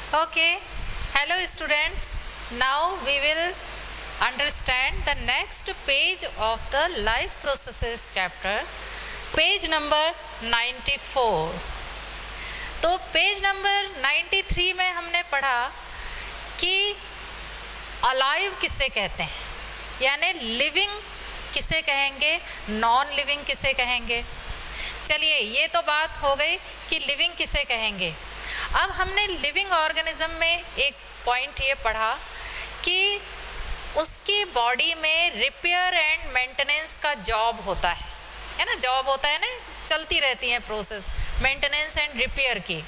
Okay, hello students. Now we will understand the next page of the life processes chapter, page number 94. तो page number 93 में हमने पढ़ा कि alive किसे कहते हैं, यानी लिविंग किसे कहेंगे, नॉन लिविंग किसे कहेंगे। चलिए ये तो बात हो गई कि लिविंग किसे कहेंगे। अब हमने लिविंग ऑर्गेनिज्म में एक पॉइंट ये पढ़ा कि उसकी बॉडी में रिपेयर एंड मेंटेनेंस का जॉब होता है ना, जॉब होता है ना, चलती रहती है प्रोसेस मेंटेनेंस एंड रिपेयर की।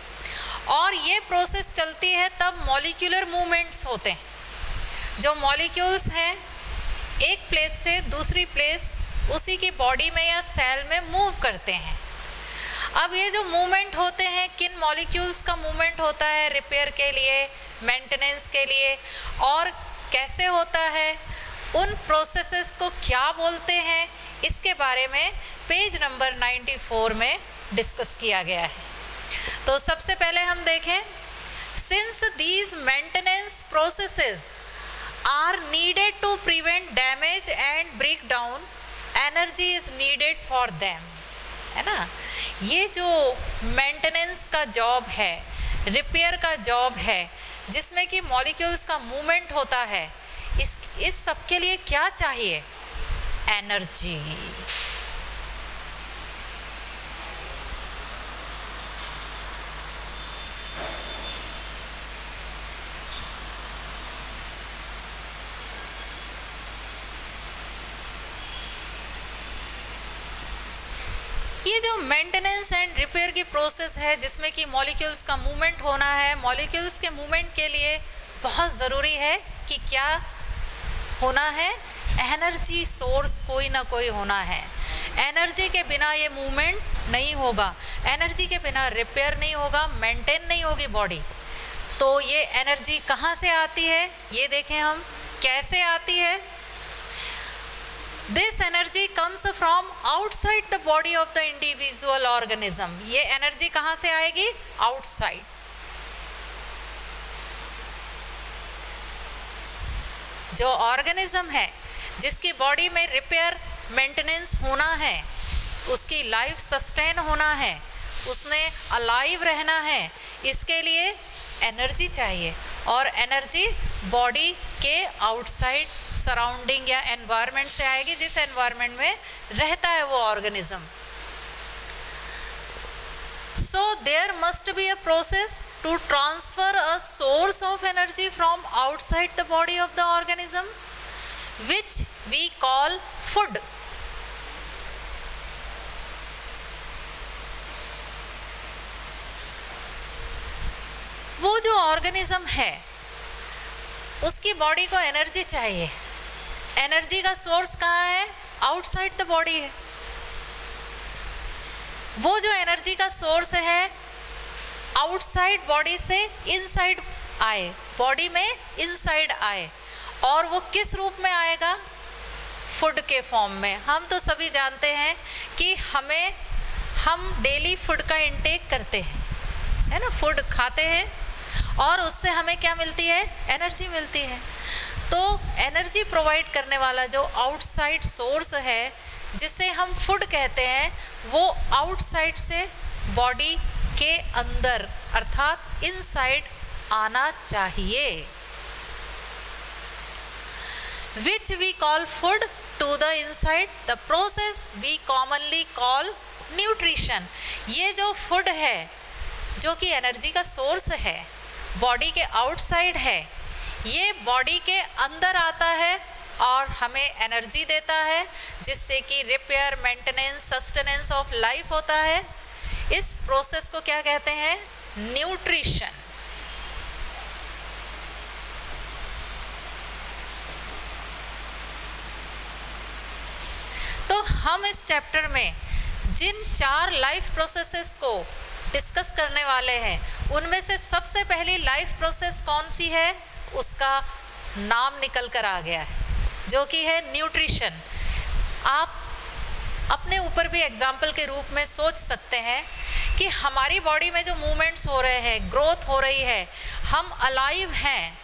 और ये प्रोसेस चलती है तब मॉलिक्यूलर मूवमेंट्स होते हैं। जो मॉलिक्यूल्स हैं एक प्लेस से दूसरी प्लेस उसी की बॉडी में या सेल में मूव करते हैं। अब ये जो मूवमेंट होते हैं, किन मॉलिक्यूल्स का मूवमेंट होता है रिपेयर के लिए, मेंटेनेंस के लिए, और कैसे होता है, उन प्रोसेसेस को क्या बोलते हैं, इसके बारे में पेज नंबर 94 में डिस्कस किया गया है। तो सबसे पहले हम देखें, since these maintenance processes are needed to prevent damage and break down, energy is needed for them, है ना। ये जो मेंटेनेंस का जॉब है, रिपेयर का जॉब है, जिसमें कि मॉलिक्यूल्स का मूवमेंट होता है, इस सब के लिए क्या चाहिए? एनर्जी। ये जो मेंटेनेंस एंड रिपेयर की प्रोसेस है जिसमें कि मॉलिक्यूल्स का मूवमेंट होना है, मॉलिक्यूल्स के मूवमेंट के लिए बहुत ज़रूरी है कि क्या होना है? एनर्जी सोर्स कोई ना कोई होना है। एनर्जी के बिना ये मूवमेंट नहीं होगा, एनर्जी के बिना रिपेयर नहीं होगा, मेंटेन नहीं होगी बॉडी। तो ये एनर्जी कहाँ से आती है, ये देखें हम कैसे आती है। This energy comes from outside the body of the individual organism. ये एनर्जी कहाँ से आएगी? आउटसाइड। जो ऑर्गेनिज्म है जिसकी बॉडी में रिपेयर मेंटेनेंस होना है, उसकी लाइफ सस्टेन होना है, उसने अलाइव रहना है, इसके लिए एनर्जी चाहिए। और एनर्जी बॉडी के आउटसाइड सराउंडिंग या एनवायरनमेंट से आएगी, जिस एनवायरनमेंट में रहता है वो organism. So there must be a process to transfer a source of energy from outside the body of the organism which we call food. वो जो ऑर्गेनिज्म है उसकी बॉडी को एनर्जी चाहिए। एनर्जी का सोर्स कहाँ है? आउटसाइड द बॉडी है। वो जो एनर्जी का सोर्स है आउटसाइड बॉडी से इनसाइड आए, बॉडी में इनसाइड आए, और वो किस रूप में आएगा? फूड के फॉर्म में। हम तो सभी जानते हैं कि हम डेली फूड का इंटेक करते हैं, है ना, फूड खाते हैं और उससे हमें क्या मिलती है? एनर्जी मिलती है। तो एनर्जी प्रोवाइड करने वाला जो आउटसाइड सोर्स है जिसे हम फूड कहते हैं, वो आउटसाइड से बॉडी के अंदर अर्थात इनसाइड आना चाहिए। Which we call food to the inside, the process we commonly call nutrition. ये जो फूड है जो कि एनर्जी का सोर्स है, बॉडी के आउटसाइड है, ये बॉडी के अंदर आता है और हमें एनर्जी देता है, जिससे कि repair maintenance sustenance of life होता है। इस प्रोसेस को क्या कहते हैं? न्यूट्रिशन। तो हम इस चैप्टर में जिन 4 लाइफ प्रोसेसेस को डिस्कस करने वाले हैं, उनमें से सबसे पहली लाइफ प्रोसेस कौन सी है, उसका नाम निकल कर आ गया है, जो कि है न्यूट्रिशन। आप अपने ऊपर भी एग्जाम्पल के रूप में सोच सकते हैं कि हमारी बॉडी में जो मूवमेंट्स हो रहे हैं, ग्रोथ हो रही है, हम अलाइव हैं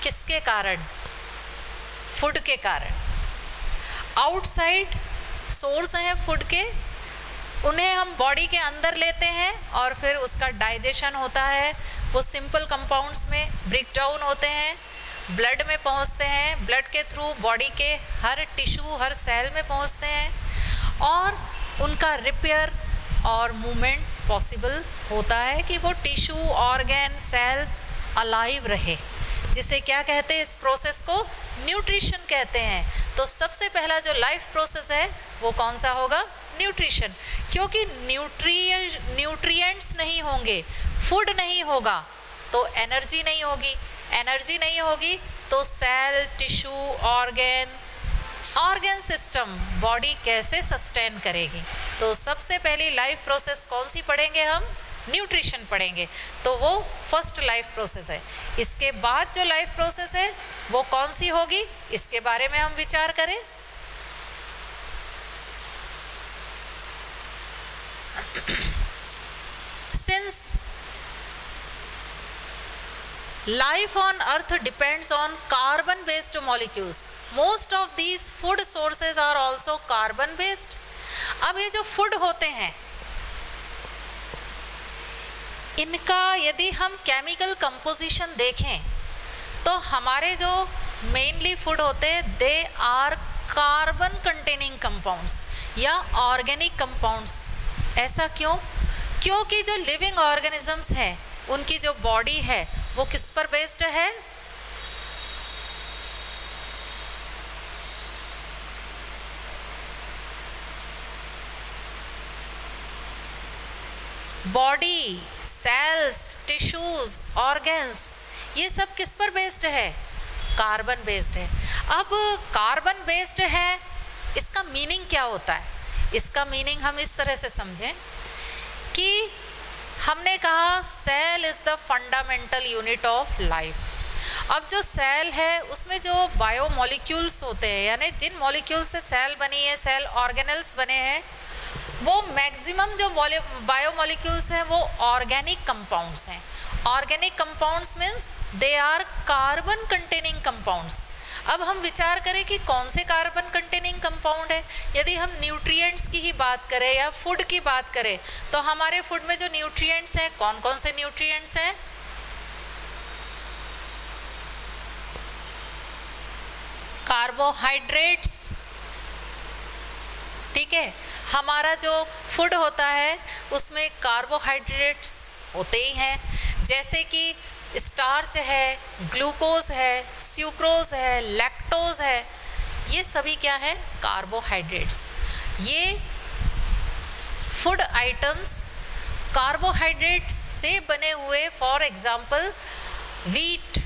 किसके कारण? फूड के कारण। आउटसाइड सोर्स हैं फूड के, उन्हें हम बॉडी के अंदर लेते हैं और फिर उसका डाइजेशन होता है, वो सिंपल कंपाउंड्स में ब्रेक डाउन होते हैं, ब्लड में पहुंचते हैं, ब्लड के थ्रू बॉडी के हर टिश्यू, हर सेल में पहुंचते हैं और उनका रिपेयर और मूवमेंट पॉसिबल होता है कि वो टिश्यू, ऑर्गन, सेल अलाइव रहे, जिसे क्या कहते हैं? इस प्रोसेस को न्यूट्रिशन कहते हैं। तो सबसे पहला जो लाइफ प्रोसेस है वो कौन सा होगा? न्यूट्रिशन। क्योंकि न्यूट्रिएंट्स नहीं होंगे, फूड नहीं होगा तो एनर्जी नहीं होगी, एनर्जी नहीं होगी तो cell, tissue, organ system, body कैसे सस्टेन करेगी? तो सबसे पहली लाइफ प्रोसेस कौन सी पढ़ेंगे हम? न्यूट्रिशन पढ़ेंगे। तो वो फर्स्ट लाइफ प्रोसेस है। इसके बाद जो लाइफ प्रोसेस है वो कौन सी होगी, इसके बारे में हम विचार करें। Since life on earth depends on carbon based molecules, most of these food sources are also carbon based। अब ये जो फूड होते हैं इनका यदि हम केमिकल कंपोजिशन देखें तो हमारे जो मेनली फूड होते हैं they are carbon containing compounds या ऑर्गेनिक कंपाउंड्स। ऐसा क्यों? क्योंकि जो लिविंग ऑर्गेनिजम्स हैं उनकी जो बॉडी है वो किस पर बेस्ड है? बॉडी, सेल्स, टिश्यूज, ऑर्गन्स, ये सब किस पर बेस्ड है? कार्बन बेस्ड है। अब कार्बन बेस्ड है, इसका मीनिंग क्या होता है? इसका मीनिंग हम इस तरह से समझें कि हमने कहा cell is the fundamental unit of life. अब जो सेल है उसमें जो बायो मॉलिक्यूल्स होते हैं, यानी जिन मॉलिक्यूल से सेल बनी है, सेल ऑर्गेनल्स बने हैं, वो मैक्सिमम जो बायो मॉलिक्यूल्स हैं वो ऑर्गेनिक कंपाउंड्स हैं। Organic compounds means they are carbon containing compounds. अब हम विचार करें कि कौन से कार्बन कंटेनिंग कंपाउंड है। यदि हम न्यूट्रिएंट्स की ही बात करें या फूड की बात करें तो हमारे फूड में जो न्यूट्रिएंट्स हैं, कौन कौन से न्यूट्रिएंट्स हैं? कार्बोहाइड्रेट्स, ठीक है। हमारा जो फूड होता है उसमें कार्बोहाइड्रेट्स होते ही हैं, जैसे कि स्टार्च है, ग्लूकोज है, स्यूक्रोज है, लैक्टोज है, ये सभी क्या है? कार्बोहाइड्रेट्स। ये फूड आइटम्स कार्बोहाइड्रेट्स से बने हुए, for example wheat,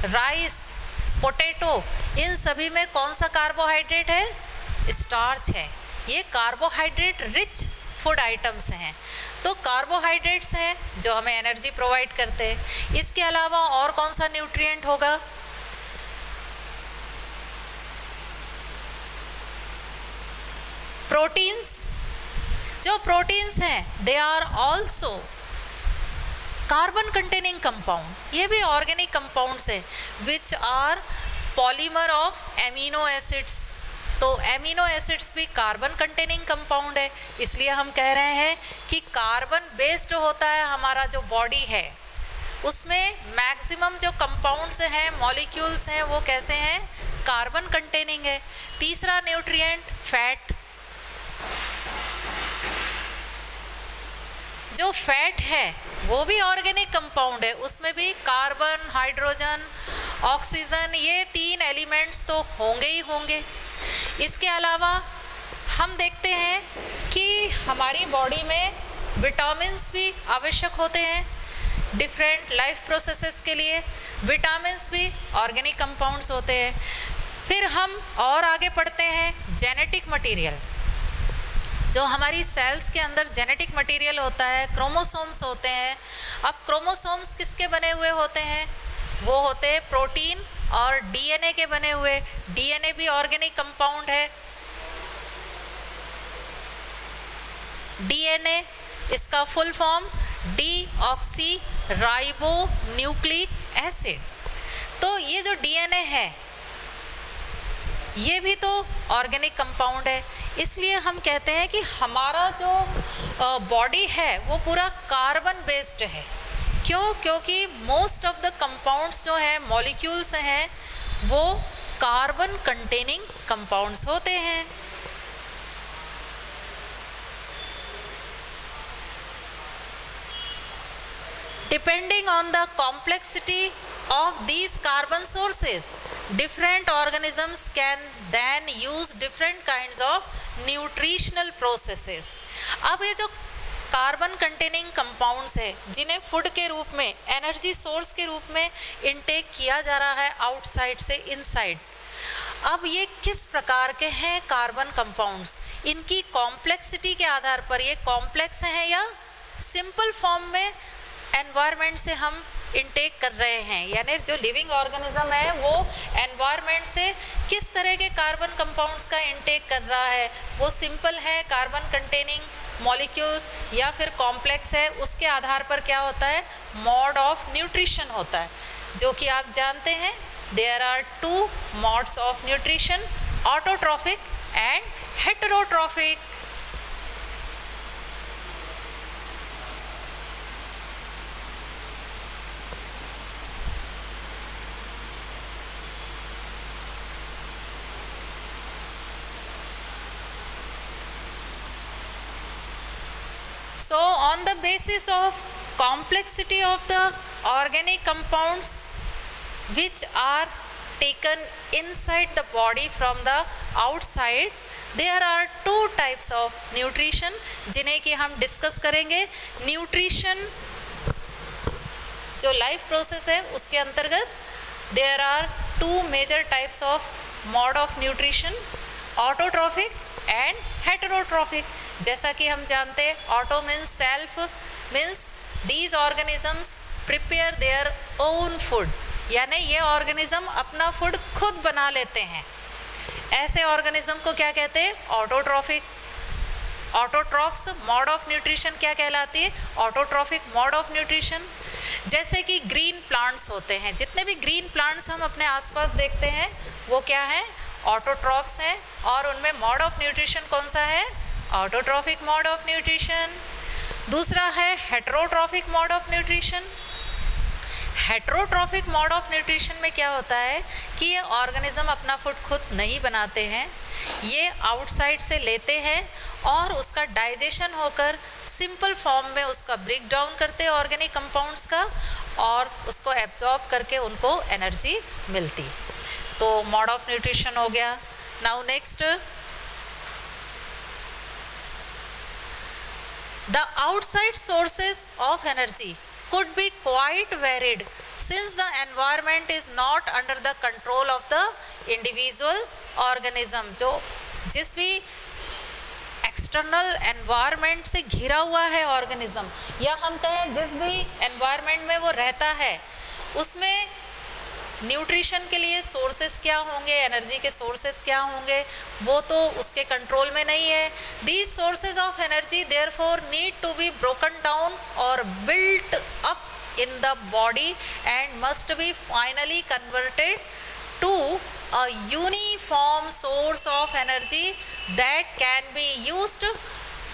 rice, potato, इन सभी में कौन सा कार्बोहाइड्रेट है? स्टार्च है। ये कार्बोहाइड्रेट रिच फूड आइटम्स हैं। तो कार्बोहाइड्रेट्स हैं जो हमें एनर्जी प्रोवाइड करते हैं। इसके अलावा और कौन सा न्यूट्रिएंट होगा? प्रोटीन्स। जो प्रोटीन्स हैं they are also carbon containing compound. ये भी ऑर्गेनिक कंपाउंड्स है which are polymer of amino acids. तो एमिनो एसिड्स भी कार्बन कंटेनिंग कंपाउंड है, इसलिए हम कह रहे हैं कि कार्बन बेस्ड होता है हमारा जो बॉडी है, उसमें मैक्सिमम जो कंपाउंड्स हैं, मॉलिक्यूल्स हैं, वो कैसे हैं? कार्बन कंटेनिंग है। तीसरा न्यूट्रिएंट फैट। जो फैट है वो भी ऑर्गेनिक कंपाउंड है, उसमें भी कार्बन, हाइड्रोजन, ऑक्सीजन, ये तीन एलिमेंट्स तो होंगे ही होंगे। इसके अलावा हम देखते हैं कि हमारी बॉडी में विटामिन्स भी आवश्यक होते हैं डिफरेंट लाइफ प्रोसेसेस के लिए। विटामिन्स भी ऑर्गेनिक कंपाउंड्स होते हैं। फिर हम और आगे पढ़ते हैं जेनेटिक मटेरियल। जो हमारी सेल्स के अंदर जेनेटिक मटेरियल होता है, क्रोमोसोम्स होते हैं। अब क्रोमोसोम्स किसके बने हुए होते हैं? वो होते हैं प्रोटीन और डीएनए के बने हुए। डीएनए भी ऑर्गेनिक कंपाउंड है। डीएनए, इसका full form deoxy ribo nucleic acid. तो ये जो डीएनए है ये भी तो ऑर्गेनिक कंपाउंड है, इसलिए हम कहते हैं कि हमारा जो बॉडी है वो पूरा कार्बन बेस्ड है। क्यों? क्योंकि मोस्ट ऑफ द कंपाउंड्स जो हैं, मॉलिक्यूल्स हैं, वो कार्बन कंटेनिंग कंपाउंड्स होते हैं। Depending on the complexity of these carbon sources, different organisms can then use different kinds of nutritional processes. अब ये जो कार्बन कंटेनिंग कंपाउंड्स है जिन्हें फूड के रूप में, एनर्जी सोर्स के रूप में इनटेक किया जा रहा है आउटसाइड से इनसाइड, अब ये किस प्रकार के हैं कार्बन कंपाउंड्स, इनकी कॉम्प्लेक्सिटी के आधार पर ये कॉम्प्लेक्स हैं या सिंपल फॉर्म में एनवायरनमेंट से हम इनटेक कर रहे हैं, यानी जो लिविंग ऑर्गेनिज्म है वो एनवायरनमेंट से किस तरह के कार्बन कंपाउंड्स का इनटेक कर रहा है, वो सिंपल है कार्बन कंटेनिंग मॉलिक्यूल्स या फिर कॉम्प्लेक्स है, उसके आधार पर क्या होता है, मोड ऑफ न्यूट्रिशन होता है, जो कि आप जानते हैं there are 2 modes of nutrition, autotrophic and heterotrophic. So on the basis of complexity of the organic compounds which are taken inside the body from the outside, there are 2 types of nutrition जिन्हें कि हम discuss करेंगे। Nutrition जो life process है उसके अंतर्गत there are 2 major types of mode of nutrition, autotrophic and heterotrophic। जैसा कि हम जानते हैं auto means self, means these organisms prepare their own food, यानी ये ऑर्गेनिज्म अपना फूड खुद बना लेते हैं। ऐसे ऑर्गेनिज्म को क्या कहते हैं, autotrophic. Autotrophs mode of nutrition क्या कहलाती है, ऑटोट्रॉफिक मोड ऑफ न्यूट्रिशन। जैसे कि ग्रीन प्लांट्स होते हैं, जितने भी ग्रीन प्लांट्स हम अपने आसपास देखते हैं वो क्या है, ऑटोट्रॉफ्स हैं, और उनमें मोड ऑफ न्यूट्रिशन कौन सा है, ऑटोट्रॉफिक मोड ऑफ न्यूट्रिशन। दूसरा है heterotrophic mode of nutrition. Heterotrophic mode of nutrition में क्या होता है कि ये ऑर्गेनिज्म अपना फूड खुद नहीं बनाते हैं, ये आउटसाइड से लेते हैं और उसका डाइजेशन होकर सिंपल फॉर्म में उसका ब्रेक डाउन करते हैं ऑर्गेनिक कंपाउंड्स का, और उसको एब्जॉर्ब करके उनको एनर्जी मिलती। तो मोड ऑफ न्यूट्रिशन हो गया। Now next, the outside sources of energy could be quite varied since the environment is not under the control of the individual organism। जो जिस भी एक्सटर्नल एनवायरनमेंट से घिरा हुआ है ऑर्गेनिज्म, या हम कहें जिस भी एनवायरनमेंट में वो रहता है, उसमें न्यूट्रिशन के लिए सोर्सेस क्या होंगे, एनर्जी के सोर्सेस क्या होंगे, वो तो उसके कंट्रोल में नहीं है। These sources of energy therefore need to be broken down और built up in the body and must be finally converted to a uniform source of energy that can be used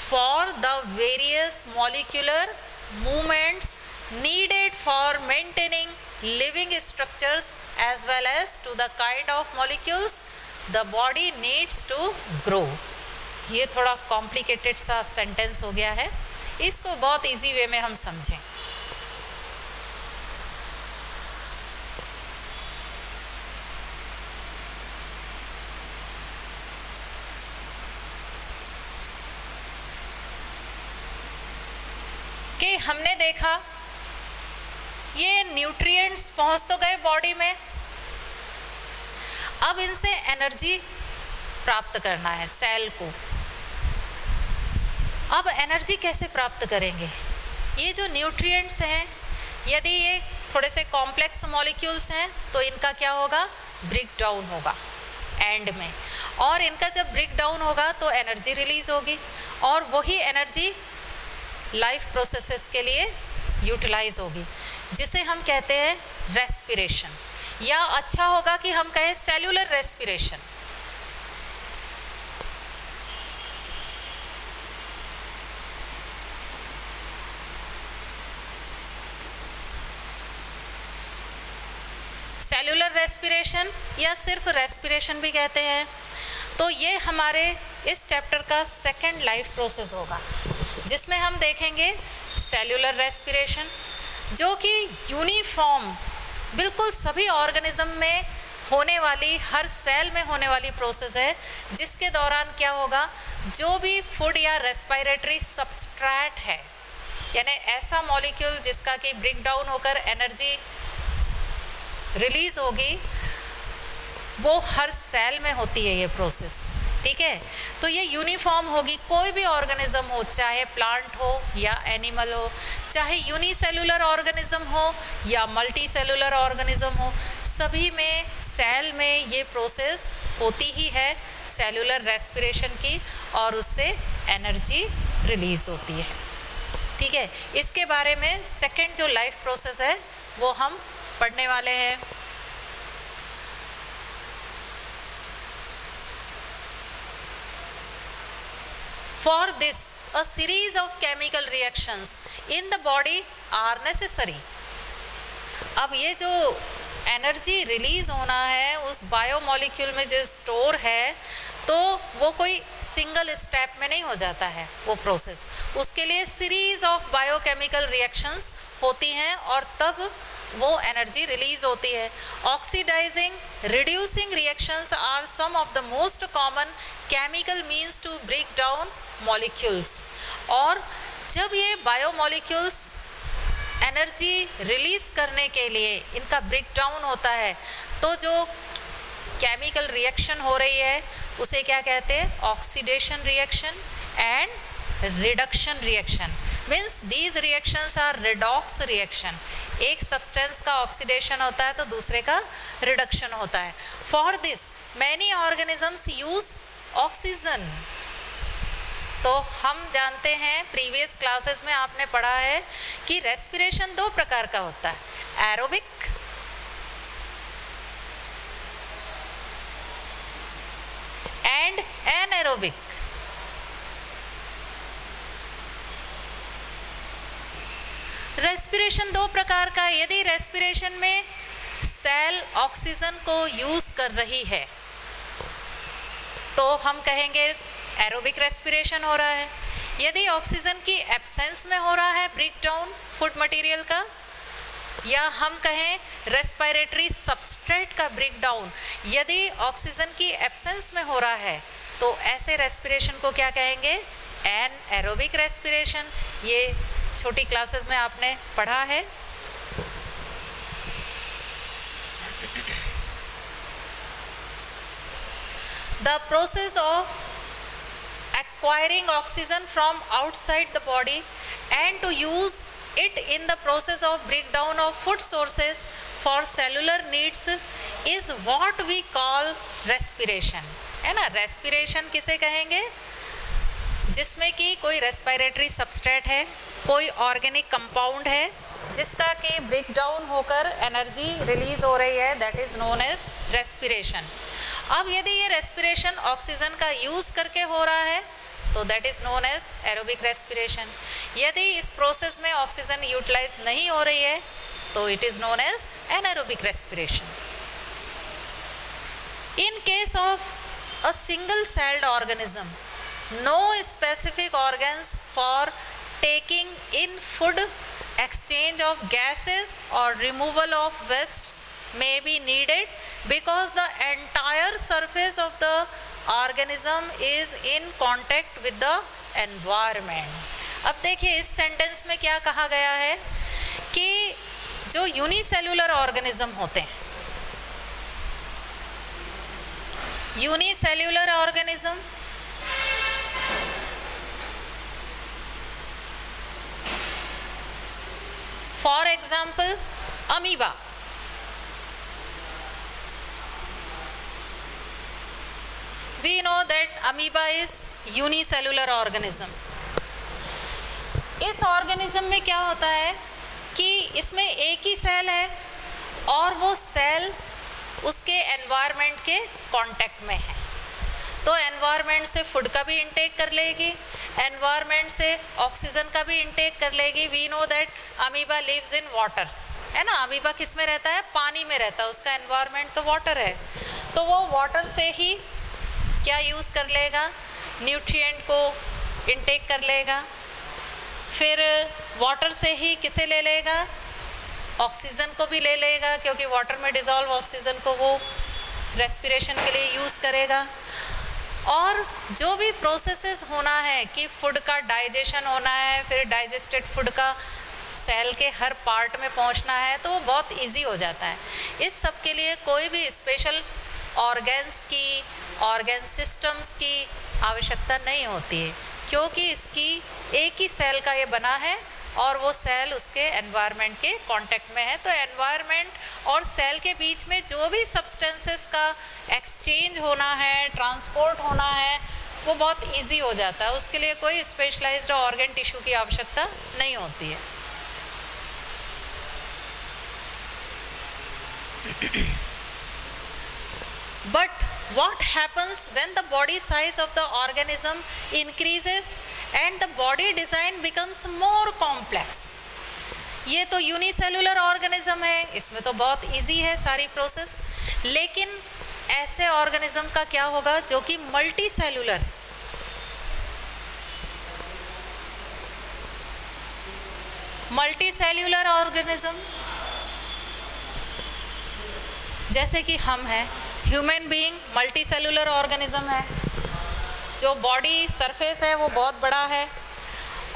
for the various molecular movements needed for maintaining living structures as well as to the kind of molecules the body needs to grow। ये थोड़ा complicated सा sentence हो गया है, इसको बहुत easy way में हम समझें। कि हमने देखा ये न्यूट्रिएंट्स पहुंच तो गए बॉडी में, अब इनसे एनर्जी प्राप्त करना है सेल को। अब एनर्जी कैसे प्राप्त करेंगे, ये जो न्यूट्रिएंट्स हैं यदि ये थोड़े से कॉम्प्लेक्स मॉलिक्यूल्स हैं तो इनका क्या होगा, ब्रेक डाउन होगा, एंड में, और इनका जब ब्रेक डाउन होगा तो एनर्जी रिलीज होगी, और वही एनर्जी लाइफ प्रोसेसेस के लिए यूटिलाइज होगी, जिसे हम कहते हैं रेस्पिरेशन, या अच्छा होगा कि हम कहें सेल्यूलर रेस्पिरेशन। सेल्यूलर रेस्पिरेशन या सिर्फ रेस्पिरेशन भी कहते हैं। तो ये हमारे इस चैप्टर का सेकंड लाइफ प्रोसेस होगा, जिसमें हम देखेंगे सेल्यूलर रेस्पिरेशन, जो कि यूनिफॉर्म बिल्कुल सभी ऑर्गेनिज्म में होने वाली, हर सेल में होने वाली प्रोसेस है, जिसके दौरान क्या होगा, जो भी फूड या रेस्पिरेटरी सबस्ट्रेट है, यानी ऐसा मॉलिक्यूल जिसका कि ब्रेक डाउन होकर एनर्जी रिलीज होगी, वो हर सेल में होती है ये प्रोसेस, ठीक है। तो ये यूनिफॉर्म होगी, कोई भी ऑर्गेनिज्म हो, चाहे प्लांट हो या एनिमल हो, चाहे यूनिसेलुलर ऑर्गेनिज्म हो या मल्टी सेलुलर ऑर्गेनिज्म हो, सभी में सेल में ये प्रोसेस होती ही है सेलुलर रेस्पिरेशन की, और उससे एनर्जी रिलीज होती है, ठीक है। इसके बारे में सेकंड जो लाइफ प्रोसेस है वो हम पढ़ने वाले हैं। For this, a series of chemical reactions in the body are necessary. अब ये जो एनर्जी रिलीज होना है उस बायोमोलिक्यूल में जो स्टोर है, तो वो कोई सिंगल स्टेप में नहीं हो जाता है वो प्रोसेस, उसके लिए सीरीज ऑफ बायोकेमिकल रिएक्शंस होती हैं, और तब वो एनर्जी रिलीज होती है। Oxidising, reducing reactions are some of the most common chemical means to break down molecules. और जब ये बायोमोलिक्यूल्स एनर्जी रिलीज करने के लिए इनका ब्रेक डाउन होता है, तो जो केमिकल रिएक्शन हो रही है उसे क्या कहते हैं, oxidation reaction and reduction reaction. Means these reactions are redox reaction, एक सब्सटेंस का ऑक्सीडेशन होता है तो दूसरे का रिडक्शन होता है। For this many organisms use oxygen. तो हम जानते हैं, प्रीवियस क्लासेस में आपने पढ़ा है कि रेस्पिरेशन दो प्रकार का होता है, एरोबिक एंड एनएरोबिक। रेस्पिरेशन दो प्रकार का, यदि रेस्पिरेशन में सेल ऑक्सीजन को यूज कर रही है तो हम कहेंगे एरोबिक रेस्पिरेशन हो रहा है। यदि ऑक्सीजन की एब्सेंस में हो रहा है ब्रेक डाउन फूड मटेरियल का, या हम कहें रेस्पिरेटरी सबस्ट्रेट का ब्रेक डाउन, यदि ऑक्सीजन की एब्सेंस में हो रहा है, तो ऐसे रेस्पिरेशन को क्या कहेंगे, एनएरोबिक रेस्पिरेशन। ये छोटी क्लासेस में आपने पढ़ा है। The process of acquiring oxygen from outside the body and to use it in the process of breakdown of food sources for cellular needs is what we call respiration, है ना। respiration किसे कहेंगे, जिसमें कि कोई रेस्पिरेटरी सबस्ट्रेट है, कोई organic compound है जिसका कि ब्रेक डाउन होकर एनर्जी रिलीज हो रही है, that is known as respiration. अब यदि ये रेस्पिरेशन ऑक्सीजन का यूज करके हो रहा है तो that is known as aerobic respiration. यदि इस प्रोसेस में ऑक्सीजन यूटिलाइज नहीं हो रही है तो it is known as anaerobic respiration. In case of a single celled organism, no specific organs for taking in food, exchange of gases or removal of wastes may be needed because the entire surface of the organism is in contact with the environment। अब देखिए इस sentence में क्या कहा गया है कि जो यूनिसेलुलर ऑर्गेनिज्म होते हैं, unicellular organism for example amoeba, we know that amoeba is unicellular organism. इस ऑर्गेनिज्म में क्या होता है कि इसमें एक ही सेल है और वो सेल उसके एनवायरनमेंट के कांटेक्ट में है, तो एनवायरनमेंट से फूड का भी इंटेक कर लेगी, एनवायरनमेंट से ऑक्सीजन का भी इंटेक कर लेगी। We know that amoeba lives in water, है ना। अमीबा किस में रहता है? पानी में रहता है, उसका एनवायरनमेंट तो वाटर है, तो वो वाटर से ही क्या यूज़ कर लेगा? न्यूट्रिएंट को इंटेक कर लेगा। फिर वाटर से ही किसे ले लेगा? ऑक्सीजन को भी ले लेगा, क्योंकि वाटर में डिज़ोल्व ऑक्सीजन को वो रेस्पिरेशन के लिए यूज़ करेगा। और जो भी प्रोसेसेस होना है कि फूड का डाइजेशन होना है, फिर डाइजेस्टेड फूड का सेल के हर पार्ट में पहुंचना है, तो वो बहुत इजी हो जाता है। इस सब के लिए कोई भी स्पेशल ऑर्गन्स की, ऑर्गन सिस्टम्स की आवश्यकता नहीं होती है, क्योंकि इसकी एक ही सेल का ये बना है और वो सेल उसके एनवायरनमेंट के कांटेक्ट में है। तो एनवायरनमेंट और सेल के बीच में जो भी सब्सटेंसेस का एक्सचेंज होना है, ट्रांसपोर्ट होना है, वो बहुत इजी हो जाता है। उसके लिए कोई स्पेशलाइज्ड ऑर्गन टिश्यू की आवश्यकता नहीं होती है। But what happens when the body size of the organism increases and the body design becomes more complex? ये तो यूनिसेलुलर ऑर्गेनिज्म है, इसमें तो बहुत इजी है सारी प्रोसेस। लेकिन ऐसे ऑर्गेनिज्म का क्या होगा जो कि मल्टी सेलुलर है? मल्टी सेल्यूलर ऑर्गेनिज्म जैसे कि हम हैं, human being multi cellular organism है। जो बॉडी सरफेस है वो बहुत बड़ा है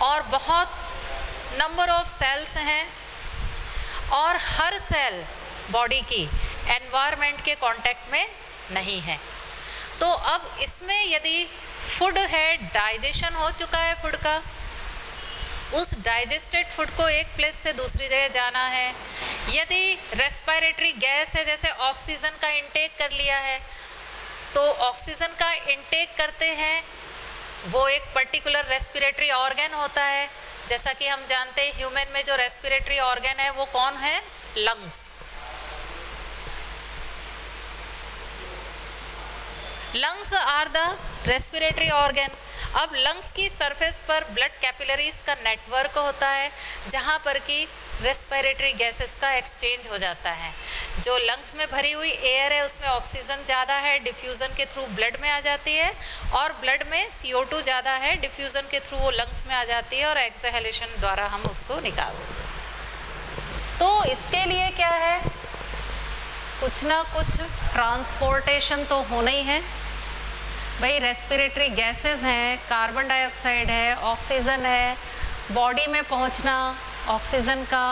और बहुत नंबर ऑफ सेल्स हैं, और हर सेल बॉडी की एनवायरनमेंट के कांटेक्ट में नहीं है। तो अब इसमें यदि फूड है, डाइजेशन हो चुका है फूड का, उस डाइजेस्टेड फूड को एक प्लेस से दूसरी जगह जाना है। यदि रेस्पिरेटरी गैस है, जैसे ऑक्सीजन का इंटेक कर लिया है, तो ऑक्सीजन का इंटेक करते हैं, वो एक पर्टिकुलर रेस्पिरेटरी ऑर्गन होता है। जैसा कि हम जानते हैं ह्यूमन में जो रेस्पिरेटरी ऑर्गन है वो कौन है? Lungs. Lungs are the respiratory organ. अब लंग्स की सरफेस पर ब्लड कैपिलरीज का नेटवर्क होता है, जहाँ पर कि रेस्पिरेटरी गैसेस का एक्सचेंज हो जाता है। जो लंग्स में भरी हुई एयर है उसमें ऑक्सीजन ज़्यादा है, डिफ्यूज़न के थ्रू ब्लड में आ जाती है, और ब्लड में CO2 ज़्यादा है, डिफ्यूज़न के थ्रू वो लंग्स में आ जाती है, और एक्सहेलेशन द्वारा हम उसको निकालते हैं। तो इसके लिए क्या है? कुछ ना कुछ ट्रांसपोर्टेशन तो होना ही है भाई। रेस्पिरेटरी गैसेस हैं, कार्बन डाइऑक्साइड है, ऑक्सीजन है, बॉडी में पहुंचना ऑक्सीजन का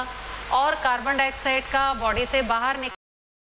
और कार्बन डाइऑक्साइड का बॉडी से बाहर निकल